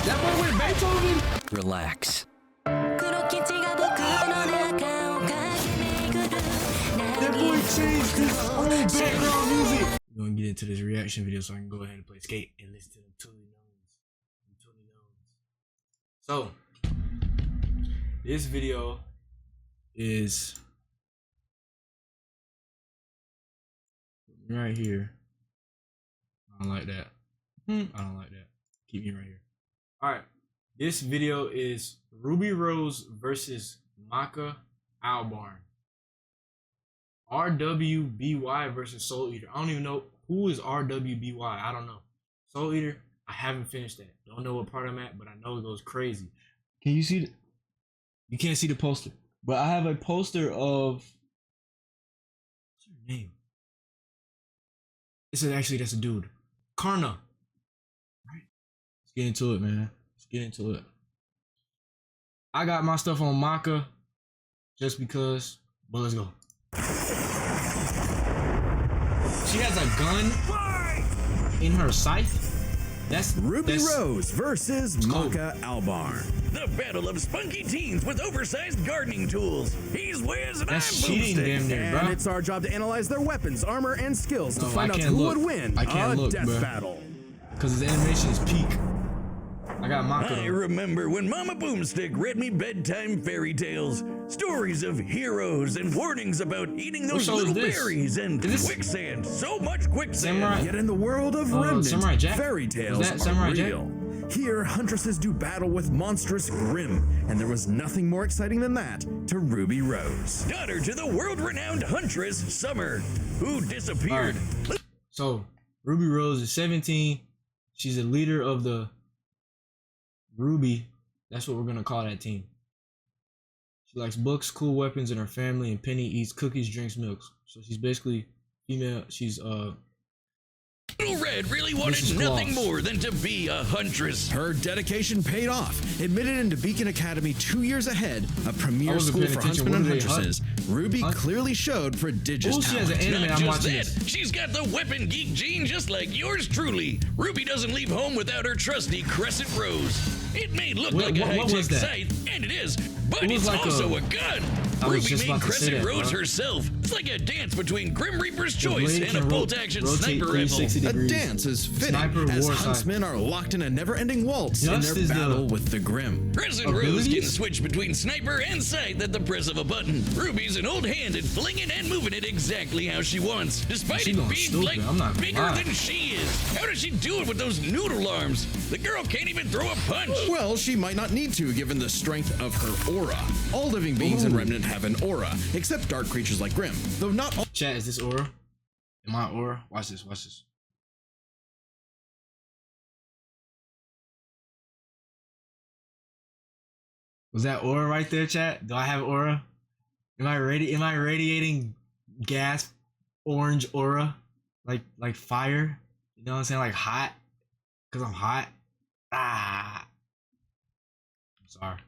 That boy with Beethoven? Relax. That boy changed his whole background music. We're gonna get into this reaction video so I can go ahead and play skate and listen to them Tootie Nones. So, this video is right here. I don't like that. I don't like that. Keep me right here. Alright. This video is Ruby Rose versus Maka Albarn. RWBY versus Soul Eater. I don't even know who is RWBY. I don't know. Soul Eater, I haven't finished that. Don't know what part I'm at, but I know it goes crazy. Can you see you can't see the poster, but I have a poster of, what's her name? It says actually that's a dude. Karna. Right. Let's get into it, man. Let's get into it. I got my stuff on Maka just because, but let's go. She has a gun in her sight. That's Ruby Rose versus Maka Albarn. The battle of spunky teens with oversized gardening tools. He's Wiz and that's I'm cheating, damn near, bro. And it's our job to analyze their weapons, armor, and skills to find out who would win a death battle. Because his animation is peak. I got Maka. I remember when Mama Boomstick read me bedtime fairy tales, stories of heroes and warnings about eating those little berries and quicksand. So much quicksand. Samurai? Yet in the world of Remnant, fairy tales are real. Here, huntresses do battle with monstrous Grimm, and there was nothing more exciting than that to Ruby Rose. Daughter to the world-renowned huntress Summer, who disappeared. Right. So, Ruby Rose is 17. She's a leader of the RWBY. That's what we're gonna call that team. She likes books, cool weapons, and her family, and Penny eats cookies, drinks milk. So she's basically female. She's Little Red really wanted nothing more than to be a huntress. Her dedication paid off. Admitted into Beacon Academy 2 years ahead, a premier school for huntsmen and huntresses, Ruby clearly showed prodigious talent. She has an anime. Not I'm just watching that, this. she's got the weapon geek gene just like yours truly. Ruby doesn't leave home without her trusty Crescent Rose. It may look like a high-tech scythe, and it is, but it's like also a gun. Ruby made Crescent Rose herself. It's like a dance between Grim Reaper's Choice and a bolt-action sniper rifle. A dance is fitting, as huntsmen are locked in a never-ending waltz in their battle with the Grimm. Crescent Rose can switch between sniper and scythe at the press of a button. Ruby's an old hand at flinging and moving it exactly how she wants, despite it being like bigger than she is. How does she do it with those noodle arms? The girl can't even throw a punch. Well, she might not need to, given the strength of her aura. All living beings in Remnant have an aura, except dark creatures like Grimm. Though not all— Chat, is this aura? Am I aura? Watch this, watch this. Was that aura right there, chat? Do I have aura? Am I radiating gas orange aura? Like fire? You know what I'm saying? Like hot? Cause I'm hot? Ah. I'm sorry.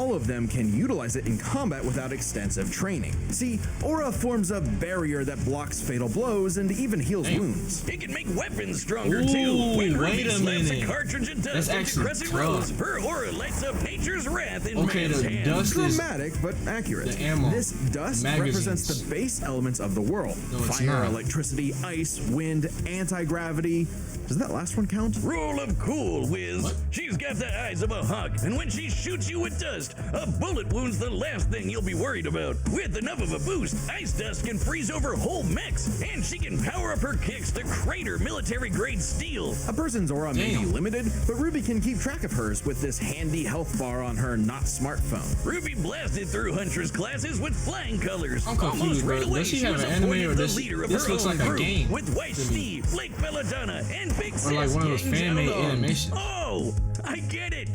all of them can utilize it in combat without extensive training. See, aura forms a barrier that blocks fatal blows and even heals wounds. It can make weapons stronger too. When Ruby slaps a cartridge of dust into Crescent Rose, her aura lights up nature's wrath in man's hands. Dust dramatic but accurate. This dust represents the base elements of the world. Fire, electricity, ice, wind, anti-gravity. Does that last one count? Rule of cool, Wiz. She's got the eyes of a hawk, and when she shoots you with dust, a bullet wound's the last thing you'll be worried about. With enough of a boost, ice dust can freeze over whole mechs, and she can power up her kicks to crater military-grade steel. A person's aura may be limited, but Ruby can keep track of hers with this handy health bar on her not smartphone. Ruby blasted through Huntress classes with flying colors. I'm confused, almost right away, she was appointed the leader of her own group, with White Steve, Blake Belladonna, and Big Sis like one of those fan-made animations. Oh, I get it.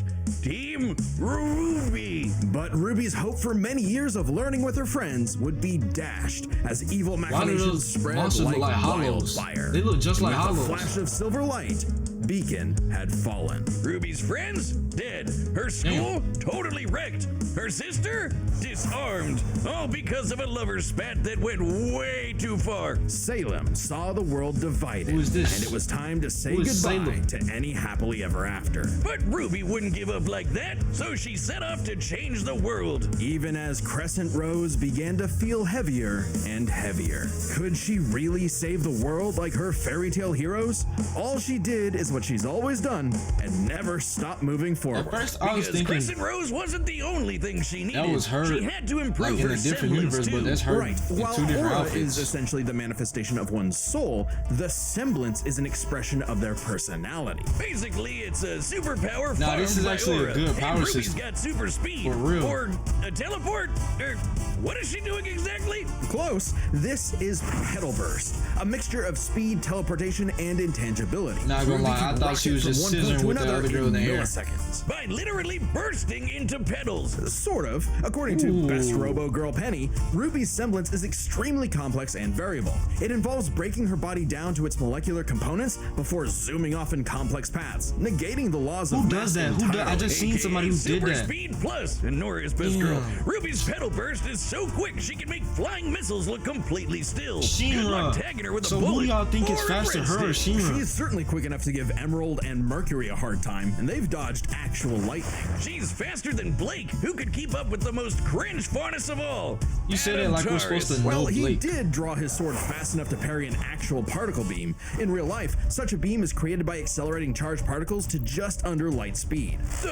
Team Ruby. But Ruby's hope for many years of learning with her friends would be dashed as evil machinations spread like wildfire. They look just like With hollows. a flash of silver light, beacon had fallen. Ruby's friends? Dead. Her school? Totally wrecked. Her sister? Disarmed. All because of a lover's spat that went way too far. Salem saw the world divided, Who is this? and it was time to say Who is goodbye Salem? to any happily ever after. But Ruby wouldn't give up like that, so she set off to change the world. Even as Crescent Rose began to feel heavier and heavier. Could she really save the world like her fairy tale heroes? All she did is what she's always done and never stopped moving forward. At first, I was Because thinking Crescent Rose wasn't the only thing she needed. that was her, She had to improve like in her a different semblance universe, too. but that's her Right. in While two different aura outfits. is essentially the manifestation of one's soul, the semblance is an expression of their personality. Basically, it's a superpower. Nah, this farmed is by actually a aura. good power and Ruby's system. got super speed. For real. Or a teleport. Or what is she doing exactly? Close. This is Petal Burst, a mixture of speed, teleportation, and intangibility. Not gonna Ruby lie, can I thought rocket she was from just one point scissoring to with the another other girl in the air. milliseconds. By literally bursting into petals. Sort of. According to Ooh. Best Robo Girl Penny, Ruby's semblance is extremely complex and variable. It involves breaking her body down to its molecular components before zooming off in complex paths, negating the laws of Who does mass that? Who does? I entirely. just seen somebody who did Super that. Speed Plus, and Nora's best girl. Ruby's petal burst is so quick she can make flying missiles look completely still. Good luck Shinra. tagging her with a So bullet. who do y'all think is or a faster, her or breadstick. Shinra? She's certainly quick enough to give Emerald and Mercury a hard time, and they've dodged actual lightning. She's faster than Blake, who could keep up with the most cringe faunus of all. You said it Adam like we're supposed to Taurus. Well, know he Blake. did draw his sword fast enough to parry an actual particle beam. In real life, such a beam is created by accelerating charged particles to just under light speed. So,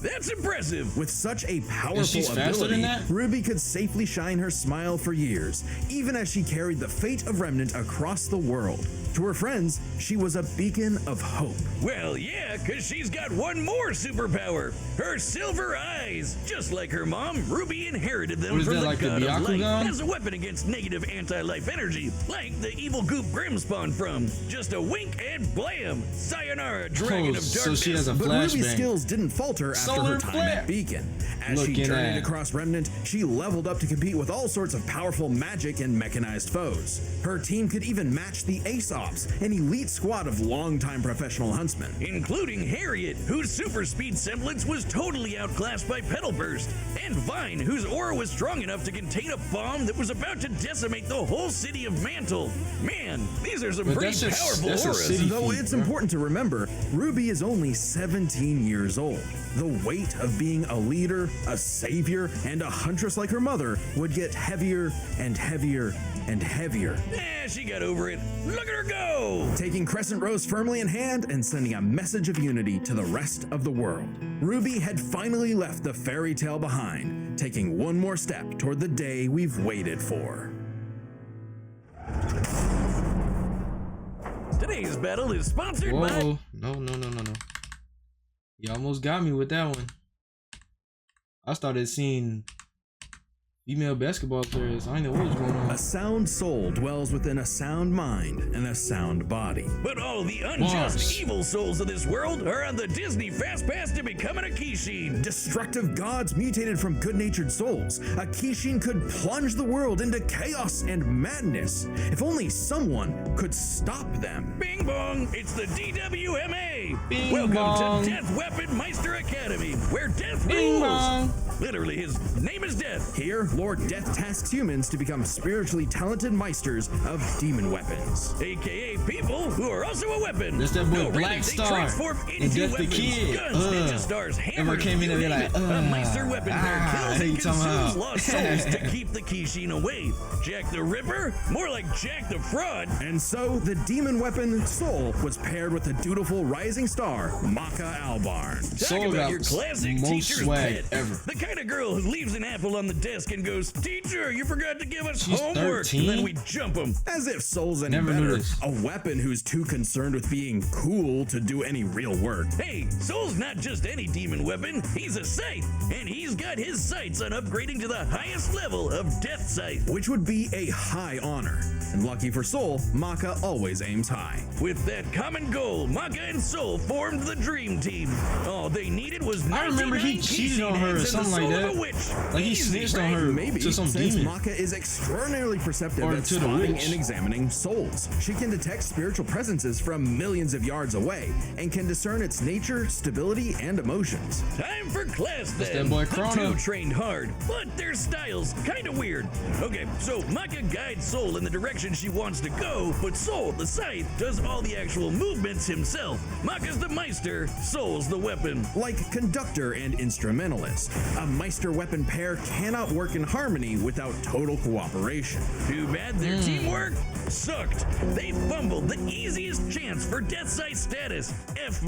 that's impressive. With such a powerful she's faster ability, than that? Ruby could safely shine her smile for years, even as she carried the fate of Remnant across the world. To her friends, she was a beacon of hope. Well, yeah, because she's got one more superpower. Her silver eyes. Just like her mom, Ruby inherited them What is from that, the like the god of light Byakugan? as a weapon against negative anti-life energy, like the evil goop Grim spawned from. Just a wink and blam! Sayonara, dragon of so darkness. she has a But Ruby's flashbang. skills didn't falter after Solar her time flare. at Beacon. As she Looking journeyed at- across Remnant, she leveled up to compete with all sorts of powerful magic and mechanized foes. Her team could even match the Ace Ops, an elite squad of longtime professional huntsmen. Including Harriet, whose super speed semblance was totally outclassed by Petal Burst, and Vine, whose aura was strong enough to contain a bomb that was about to decimate the whole city of Mantle. Man, these are some But pretty that's just- powerful that's a auras. city- Though feat, it's bro. important to remember, Ruby is only 17 years old. The weight of being a leader, a savior, and a huntress like her mother would get heavier and heavier and heavier. She got over it. Look at her go! Taking Crescent Rose firmly in hand and sending a message of unity to the rest of the world. Ruby had finally left the fairy tale behind, taking one more step toward the day we've waited for. Today's battle is sponsored by... Whoa. No. You almost got me with that one. I started seeing female basketball players. I didn't know what was going on. A sound soul dwells within a sound mind and a sound body. But all the unjust, Mars. evil souls of this world are on the Disney Fast Pass to becoming a Kishin. Destructive gods mutated from good-natured souls. A Kishin could plunge the world into chaos and madness. If only someone could stop them. Bing bong, it's the DWMA. Bing Welcome bong. to Death Weapon Meister Academy, where death Bing rules. bong. Literally, his name is Death. Here, Lord Death tasks humans to become spiritually talented meisters of demon weapons. AKA people who are also a weapon. That's that boy No, really, Black they Star transform in into Death the weapons, Kid. guns, ninja stars, hammers, came in you and be name like, it. A Meister weapon pair kills I and hate talking consumes about. lost souls to keep the Kishin away. Jack the Ripper? More like Jack the Fraud. And so, the demon weapon Soul was paired with the dutiful rising star, Maka Albarn. Talk Soul about got your classic most teacher's swag pet. ever. The kind of girl who leaves an apple on the desk and goes, "Teacher, you forgot to give us She's homework." 13? And then we jump them. As if Soul's any Never knew better. this. A weapon who's too concerned with being cool to do any real work. Hey, Soul's not just any demon weapon, he's a scythe, and he's got his sights on upgrading to the highest level of Death Scythe. Which would be a high honor. And lucky for Soul, Maka always aims high. With that common goal, Maka and Soul formed the dream team. All they needed was I remember he 99 cheated on Kishin her or eggs and the something like soul of that. a witch. Like he Easy, snitched on right? her or maybe, to some since demon. Maka is extraordinarily perceptive Or at to the spotting witch. and examining souls. She can detect spiritual presences from millions of yards away and can discern its nature, stability, and emotions. Time for class then. that boy The Chrono. two trained hard, but their styles kinda weird. Okay, so Maka guides Soul in the direction she wants to go, but Soul, the scythe, does all the actual movements himself. Maka's the Meister, Soul's the weapon. Like conductor and instrumentalist, a Meister weapon pair cannot work in harmony without total cooperation. Too bad their teamwork sucked. They fumbled the easiest chance for Death Sight status, F-.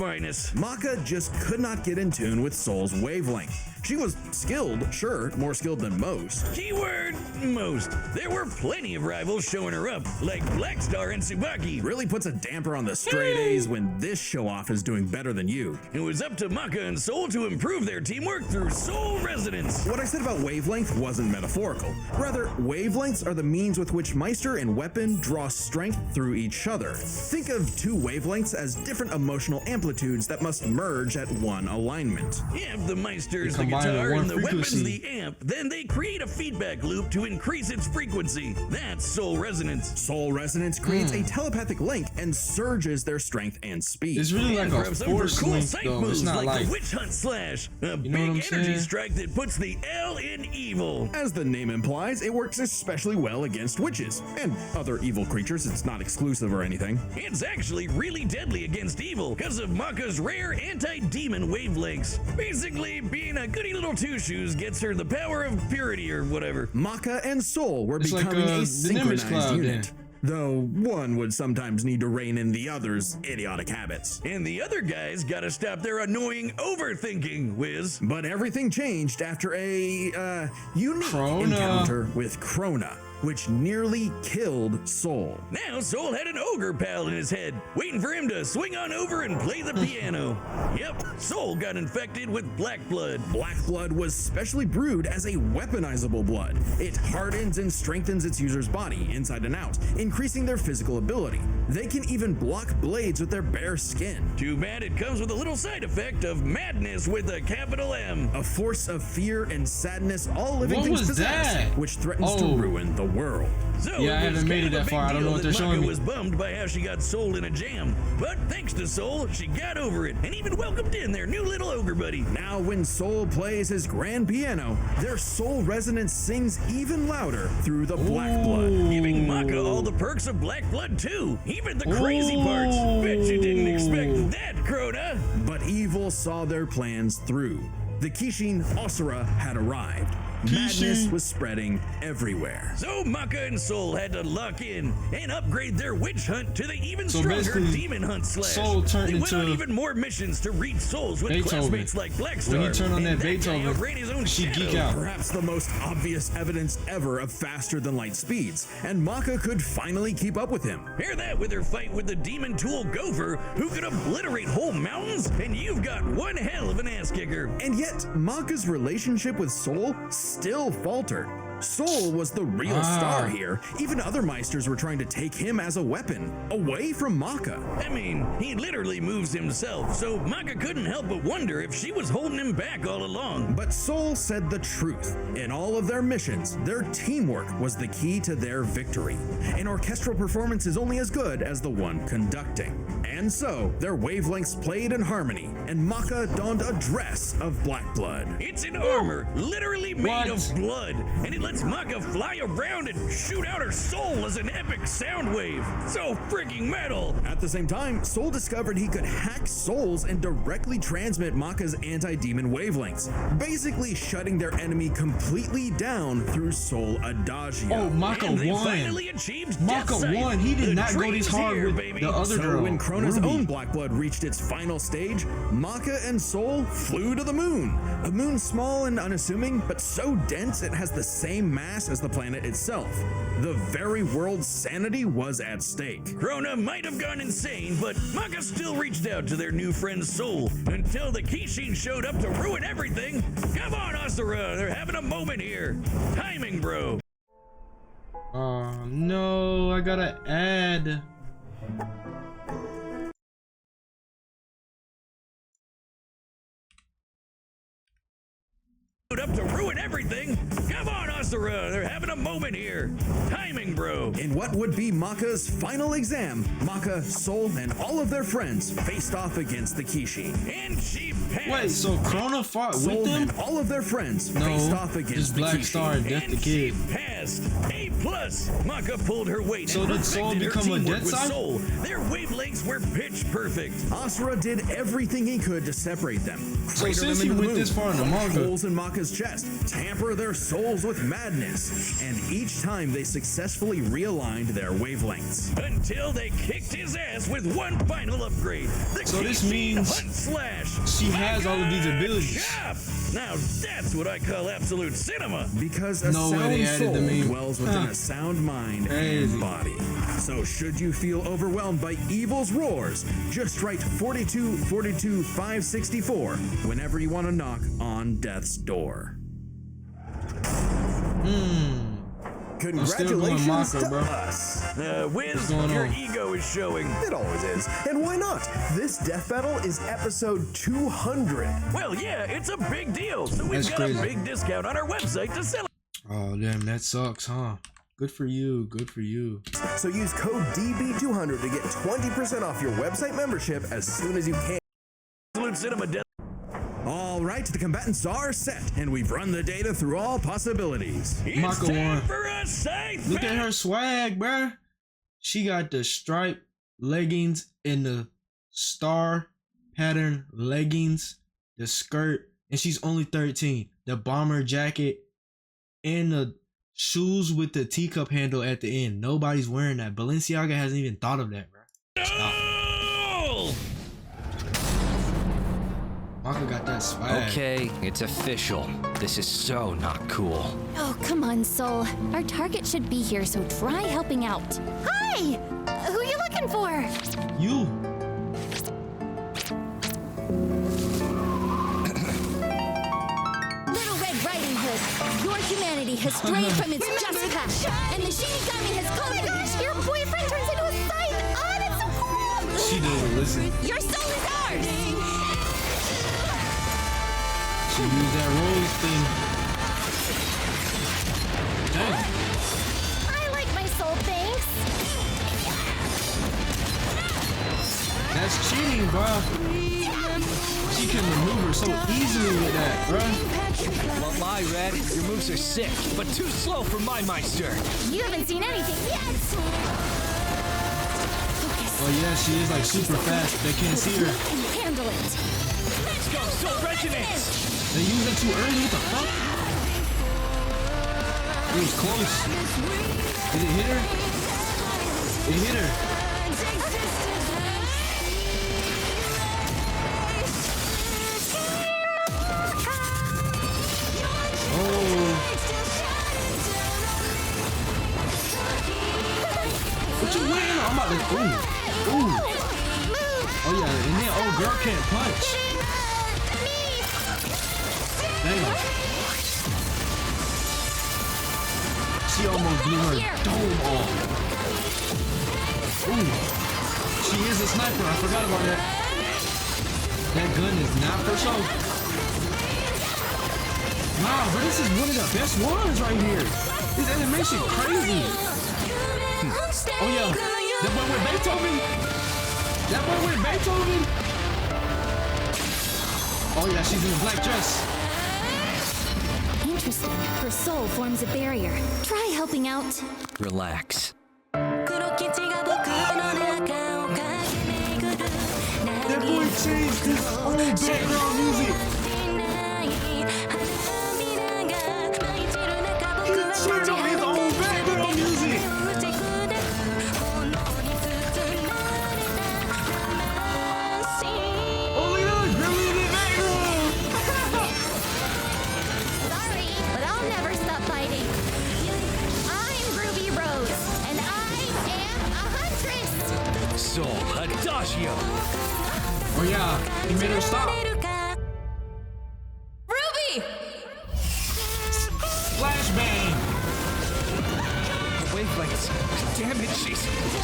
Maka just could not get in tune with Soul's wavelength. She was skilled, sure, more skilled than most. Keyword, most. There were plenty of rivals showing her up, like Blackstar and Tsubaki. Really puts a damper on the stray days when this show-off is doing better than you. It was up to Maka and Soul to improve their teamwork through Soul Resonance. What I said about wavelength wasn't metaphorical. Rather, wavelengths are the means with which Meister and weapon draw strength through each other. Think of two wavelengths as different emotional amplitudes that must merge at one alignment. If the Meister's the combine in guitar one and the weapon's frequency. the amp, then they create a feedback loop to increase its frequency. That's Soul Resonance. Soul Resonance creates a telepathic link and surges their strength and speed. It's really like And a grab some for force cool link sight though. It's moves not like like the Witch Hunt Slash, a know what big I'm energy saying? strike that puts the L in evil. As the name implies, it works especially well against witches and other evil creatures. It's not exclusive or anything. It's actually really deadly against evil because of Maka's rare anti-demon wavelengths. Basically, being a goody little two-shoes gets her the power of purity or whatever. Maka and Soul were It's like, becoming the a Nimbus synchronized Cloud, unit. Though one would sometimes need to rein in the other's idiotic habits. And the other guys gotta stop their annoying overthinking, Wiz. But everything changed after a unique Krona. encounter with Krona, which nearly killed Soul. Now Soul had an ogre pal in his head, waiting for him to swing on over and play the piano. Yep, Soul got infected with black blood. Black blood was specially brewed as a weaponizable blood. It hardens and strengthens its user's body inside and out, increasing their physical ability. They can even block blades with their bare skin. Too bad it comes with a little side effect of madness with a capital M. A force of fear and sadness all living What things was possess, that? which threatens to Oh. ruin the world. So Yeah, I it was haven't made kind it of a that far. big I don't know deal what they're that showing Maka me. was bummed by how she got sold in a jam. But thanks to Soul, she got over it and even welcomed in their new little ogre buddy. Now when Soul plays his grand piano, their soul resonance sings even louder through the black blood. Giving Maka all the perks of black blood too, even the crazy parts. Bet you didn't expect that, Crota. But evil saw their plans through. The Kishin Asura had arrived. Madness was spreading everywhere. So Maka and Soul had to lock in and upgrade their witch hunt to the even So stronger basically, demon hunt slash. Soul turned they went on into even more missions to reach souls with Beethoven. classmates like Blackstar. When you turn on and that guy Beethoven, outran his own she shadow. geek out. Perhaps the most obvious evidence ever of faster than light speeds, and Maka could finally keep up with him. Pair that with her fight with the demon tool Gopher, who could obliterate whole mountains, and you've got one hell of an ass kicker. And yet, Maka's relationship with Soul still faltered. Soul was the real star here. Even other Meisters were trying to take him as a weapon, away from Maka. I mean, he literally moves himself, so Maka couldn't help but wonder if she was holding him back all along. But Soul said the truth. In all of their missions, their teamwork was the key to their victory. An orchestral performance is only as good as the one conducting. And so, their wavelengths played in harmony, and Maka donned a dress of black blood. It's an armor, literally made What? of blood, and it lets Maka fly around and shoot out her soul as an epic sound wave. So freaking metal! At the same time, Soul discovered he could hack souls and directly transmit Maka's anti-demon wavelengths, basically shutting their enemy completely down through Soul Adagio. Oh, Maka And they won. finally achieved Maka Death Sight. won. He did The not go dream's this hard here, with baby. the other So girl. when Krona's RWBY. own black blood reached its final stage, Maka and Soul flew to the moon. A moon small and unassuming, but so dense it has the same mass as the planet itself. The very world's sanity was at stake. Krona might have gone insane, but Maka still reached out to their new friend's soul until the Kishin showed up to ruin everything. Come on, Asura, they're having a moment here. Timing, bro. Oh no, I gotta add. showed up to ruin everything. Come on, Asura, they're having a moment here. Timing, bro. In what would be Maka's final exam, Maka, Soul, and all of their friends faced off against the Kishi. And she passed. Wait, so Krona fought Soul with them? and all of their friends faced off against just the Black Kishi. Star and Death the Kid. She passed. A+. Maka pulled her weight. So and did Soul perfected her become a teamwork Death with Side? Soul. Their wavelengths were pitch perfect. Asura did everything he could to separate them. So crater since them he into the went this moon, far in the punch manga- holes in Maka's chest, tamper their souls with madness, and each time they successfully realigned their wavelengths. Until they kicked his ass with one final upgrade. The So this Kishi means Hunt Slash. she has all of these abilities. Chop. Now that's what I call absolute cinema. Because a No way they sound added the soul meme. dwells within Huh. a sound mind Crazy. and body. So should you feel overwhelmed by evil's roars, just write 42 42 564 whenever you want to knock on death's door. Congratulations Maka, to bro. us. Wiz, going your on? ego is showing. It always is. And why not? This death battle is episode 200. Well, yeah, it's a big deal. So we've That's got crazy. a big discount on our website to sell. Oh damn, that sucks, huh? Good for you. Good for you. So use code DB200 to get 20% off your website membership as soon as you can. Absolute cinema death. All right, the combatants are set, and we've run the data through all possibilities. It's Maka time won. for a scythe Look at battle. her swag, bruh. She got the striped leggings and the star pattern leggings, the skirt, and she's only 13. The bomber jacket and the shoes with the teacup handle at the end. Nobody's wearing that. Balenciaga hasn't even thought of that, bruh. Stop. Oh! Maka got that swag. Okay, it's official. This is so not cool. Oh, come on, Soul. Our target should be here, so try helping out. Hi! Who you looking for? You. Little Red Riding Hood. Your humanity has strayed from its just path, and the Shinigami has called you. Your boyfriend turns into a scythe. Oh, that's so cool! She didn't listen. Your soul is ours! She used that rose thing. Dang. I like my soul, thanks. That's cheating, bruh. She can maneuver so easily with that, bruh. Won't lie, Red. Your moves are sick, but too slow for my Meister. You haven't seen anything yet. Focus. Oh yeah, she is like super fast. They can't see her. You can handle it. Let's go, Soul Regiment! They used it too early. What the fuck? It was close. Did it hit her? It hit her. Oh. What you waiting on? I'm about to. Ooh. Ooh. Oh yeah, and then old girl can't punch. Damn. She almost blew her dome off. Ooh. She is a sniper. I forgot about that. That gun is not for show. Wow, but this is one of the best ones right here. This animation crazy. Oh yeah, that boy with Beethoven. That boy with Beethoven. Oh yeah, she's in a black dress. Interesting. Her soul forms a barrier. Try helping out. Relax. That boy changed his whole background music. He changed on his own background music. Oh look at that Grimmy in the background. Sorry, but I'll never stop fighting. I'm Ruby Rose, and I am a huntress. Soul Adagio. Oh yeah, he made her stop. Ruby! Flashbang. Wavelengths. Damn it, she's.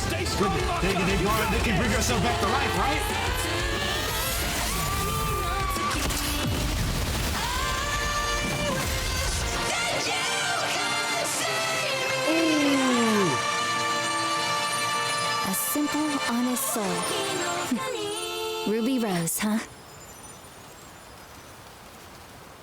Stay strong, They can bring herself back to life, right? honest soul. Ruby Rose, huh?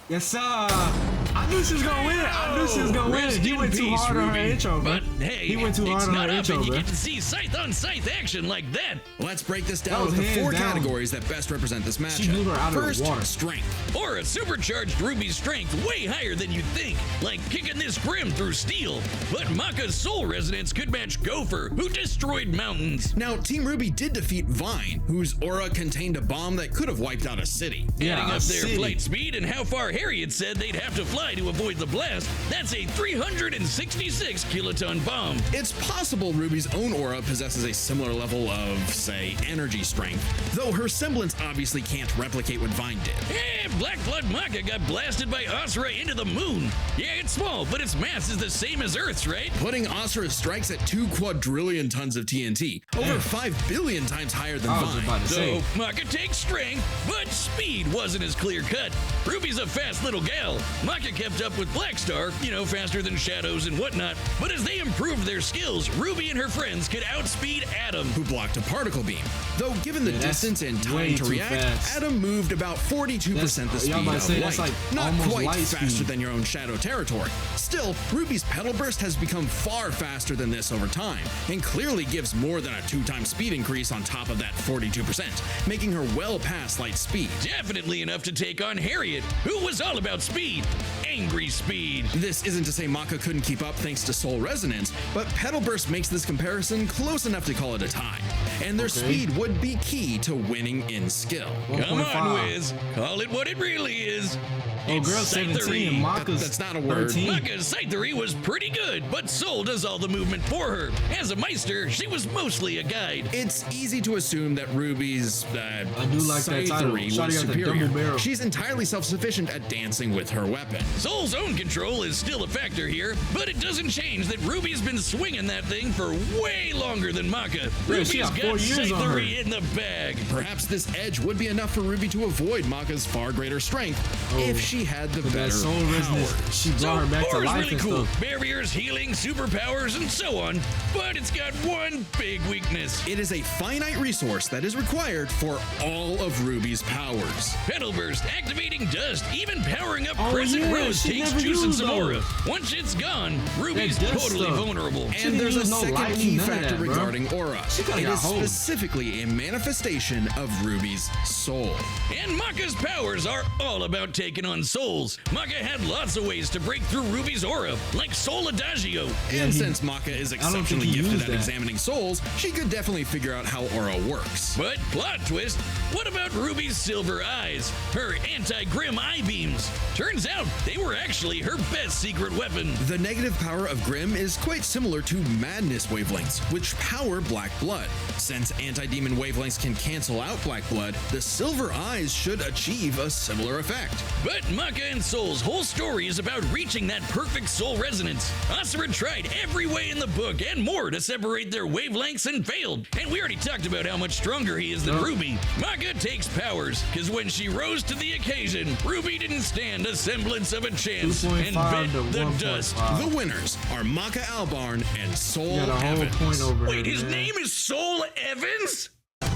Yes, sir. I knew she was gonna win. I knew she was gonna win. He went too hard on her intro, bro. But hey, he went too hard on her intro, you bro. get to see scythe on scythe action like that. Let's break this down with the 4 categories that best represent this matchup. She blew her out First, of the water. strength. Or a supercharged Ruby's strength way higher than you'd think, like kicking this Grim through steel. But Maka's soul resonance could match Gopher, who destroyed mountains. Now, Team Ruby did defeat Vine, whose aura contained a bomb that could have wiped out a city. Adding up their flight speed and how far Harriet said they'd have to fly to avoid the blast, that's a 366 kiloton bomb. It's possible Ruby's own aura possesses a similar level of, say, energy strength, though her semblance obviously can't replicate what Vine did. Black Blood Maka got blasted by Asura into the moon. Yeah, it's small, but its mass is the same as Earth's, right? Putting Asura's strikes at 2 quadrillion tons of TNT, over 5 billion times higher than Vine. So, Maka takes strength, but speed wasn't as clear cut. Ruby's a fast little gal. Maka kept up with Black Star, you know, faster than Shadows and whatnot. But as they improved their skills, Ruby and her friends could outspeed Atom, who blocked a particle beam. Though given the distance and time to react, Atom moved about 42% the speed of light, like not quite faster than your own Shadow territory. Still, Ruby's Petal Burst has become far faster than this over time, and clearly gives more than a 2-time speed increase on top of that 42%, making her well past light speed. Definitely enough to take on Harriet, who was all about speed. Angry speed. This isn't to say Maka couldn't keep up thanks to Soul Resonance, but Petal Burst makes this comparison close enough to call it a tie. And their speed would be key to winning in skill. Come on, Wiz. Call it what it really is. Oh, girl, 17 and Maka's that's not a word. 13. Maka's Scythery was pretty good, but Soul does all the movement for her. As a Meister, she was mostly a guide. It's easy to assume that Ruby's I do like that title. was superior. She's entirely self-sufficient at dancing with her weapon. Soul's own control is still a factor here, but it doesn't change that Ruby's been swinging that thing for way longer than Maka. Ruby's got Scythery in the bag. Perhaps this edge would be enough for Ruby to avoid Maka's far greater strength if she had the better powers. She brought her back to life really cool. Barriers, healing, superpowers, and so on. But it's got one big weakness. It is a finite resource that is required for all of Ruby's powers. Petal Burst, activating dust, even powering up Crescent Rose takes juice and some aura. Once it's gone, Ruby's totally vulnerable. And there's a second key factor regarding aura. It is specifically a manifestation of Ruby's soul. And Maka's powers are all about taking on souls. Maka had lots of ways to break through Ruby's aura, like Soul Adagio. And since Maka is exceptionally gifted at examining souls, she could definitely figure out how aura works. But plot twist, what about Ruby's silver eyes? Her anti-Grim eye beams. Turns out they were actually her best secret weapon. The negative power of Grim is quite similar to Madness wavelengths, which power Black Blood. Since anti-demon wavelengths can cancel out Black Blood, the silver eyes should achieve a similar effect. But Maka and Soul's whole story is about reaching that perfect soul resonance. Asura tried every way in the book and more to separate their wavelengths and failed. And we already talked about how much stronger he is than Ruby. Maka takes powers, because when she rose to the occasion, Ruby didn't stand a semblance of a chance and bit the dust. The winners are Maka Albarn and Soul Evans. Wait, his name is Soul Evans?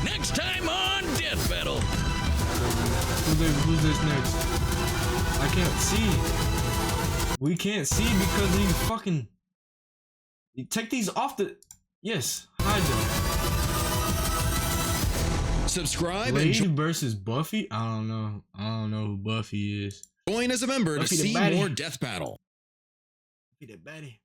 Next time on Death Battle. Who's this next? I can't see. We can't see because these fucking... You take these off the... Yes, hide them. Subscribe Blade versus Buffy? I don't know. I don't know who Buffy is. Join as a member Buffy to see more Death Battle. Buffy the baddie.